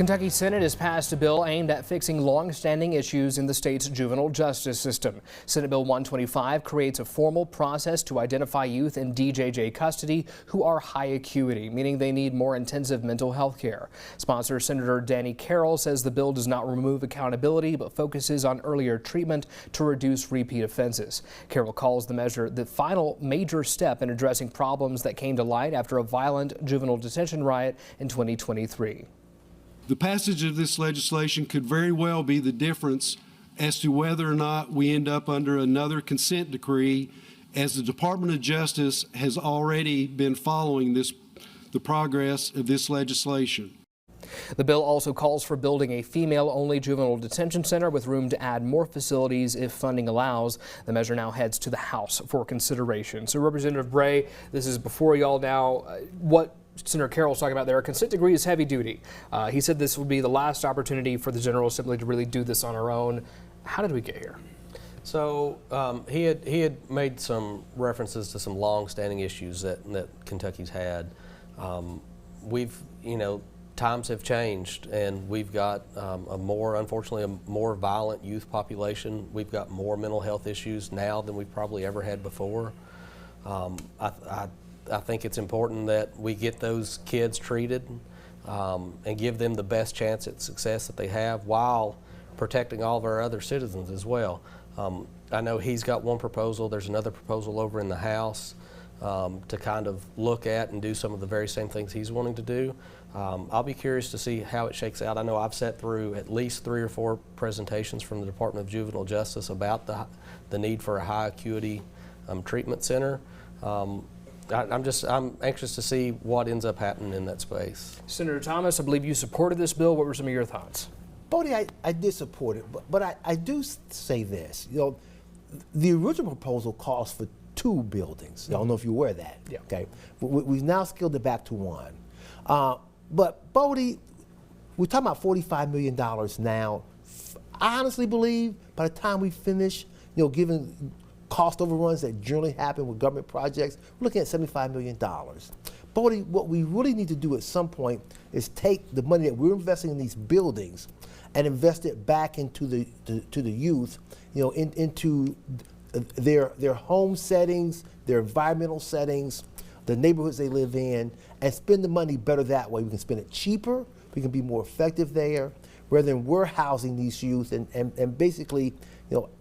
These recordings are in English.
The Kentucky Senate has passed a bill aimed at fixing long-standing issues in the state's juvenile justice system. Senate Bill 125 creates a formal process to identify youth in DJJ custody who are high acuity, meaning they need more intensive mental health care. Sponsor Senator Danny Carroll says the bill does not remove accountability but focuses on earlier treatment to reduce repeat offenses. Carroll calls the measure the final major step in addressing problems that came to light after a violent juvenile detention riot in 2023. The passage of this legislation could very well be the difference as to whether or not we end up under another consent decree, as the Department of Justice has already been following the progress of this legislation. The bill also calls for building a female-only juvenile detention center with room to add more facilities if funding allows. The measure now heads to the House for consideration. So Representative Bray, this is before y'all now. What Senator Carroll's talking about there, a consent decree is heavy duty. He said this would be the last opportunity for the General Assembly to really do this on our own. How did we get here? So he had made some references to some long-standing issues that Kentucky's had. Times have changed, and we've got unfortunately, a more violent youth population. We've got more mental health issues now than we've probably ever had before. I think it's important that we get those kids treated and give them the best chance at success that they have while protecting all of our other citizens as well. I know he's got one proposal. There's another proposal over in the House to kind of look at and do some of the very same things he's wanting to do. I'll be curious to see how it shakes out. I know I've sat through at least 3 or 4 presentations from the Department of Juvenile Justice about the need for a high acuity treatment center. I'm anxious to see what ends up happening in that space. Senator Thomas, I believe you supported this bill. What were some of your thoughts? Bodie, I did support it, but I do say this. The original proposal calls for 2 buildings. I don't know if you're aware of that. Yeah. Okay. We've now scaled it back to 1. But Bodie, we're talking about $45 million now. I honestly believe by the time we finish, given cost overruns that generally happen with government projects, we're looking at $75 million. Bodie, what we really need to do at some point is take the money that we're investing in these buildings and invest it back into the youth, into their home settings, their environmental settings, the neighborhoods they live in, and spend the money better that way. We can spend it cheaper, we can be more effective there, rather than we're housing these youth and basically,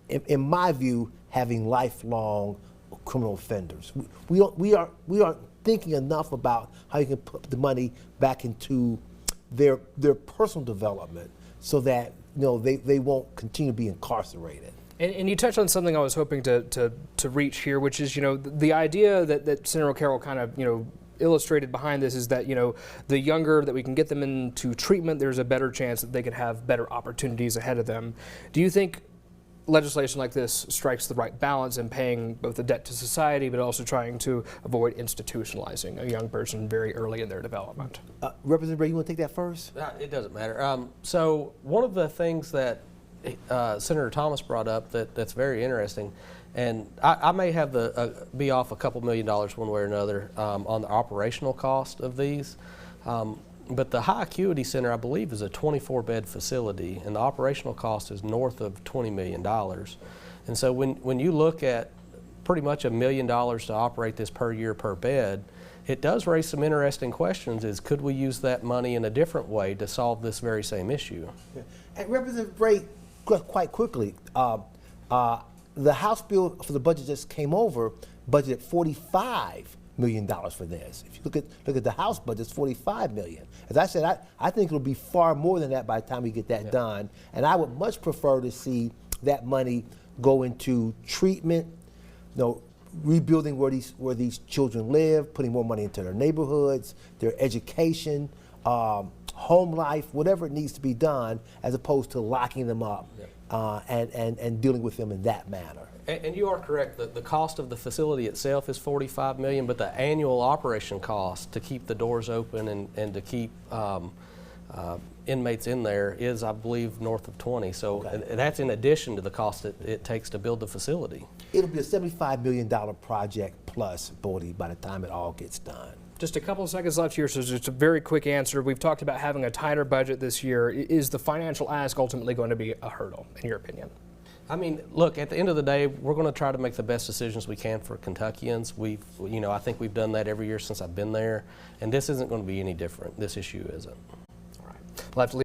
in my view, having lifelong criminal offenders. We aren't thinking enough about how you can put the money back into their personal development so that they won't continue to be incarcerated. And you touched on something I was hoping to reach here, which is the idea that Senator Carroll kind of illustrated behind this is that the younger that we can get them into treatment, there's a better chance that they could have better opportunities ahead of them. Do you think legislation like this strikes the right balance in paying both the debt to society, but also trying to avoid institutionalizing a young person very early in their development? Representative Bray, you want to take that first? It doesn't matter. So one of the things that Senator Thomas brought up that's very interesting, and I may have be off a couple $1 million one way or another on the operational cost of these. But the high acuity center, I believe, is a 24-bed facility, and the operational cost is north of $20 million. And so when you look at pretty much $1 million to operate this per year per bed, it does raise some interesting questions. Could we use that money in a different way to solve this very same issue? Yeah. And Representative Bray, quite quickly, the House bill for the budget just came over, budgeted $45 million for this. If you look at the House budget, it's $45 million. As I said, I think it'll be far more than that by the time we get that done. And I would much prefer to see that money go into treatment, rebuilding where these children live, putting more money into their neighborhoods, their education, home life, whatever it needs to be done, as opposed to locking them up and dealing with them in that manner. And you are correct. The cost of the facility itself is $45 million, but the annual operation cost to keep the doors open and to keep inmates in there is, I believe, north of 20. So that's in addition to the cost it takes to build the facility. It'll be a $75 million project plus, Bodie, by the time it all gets done. Just a couple of seconds left here, so just a very quick answer. We've talked about having a tighter budget this year. Is the financial ask ultimately going to be a hurdle, in your opinion? I mean, look, at the end of the day, we're going to try to make the best decisions we can for Kentuckians. I think we've done that every year since I've been there, and this isn't going to be any different. This issue isn't. All right. We'll have to leave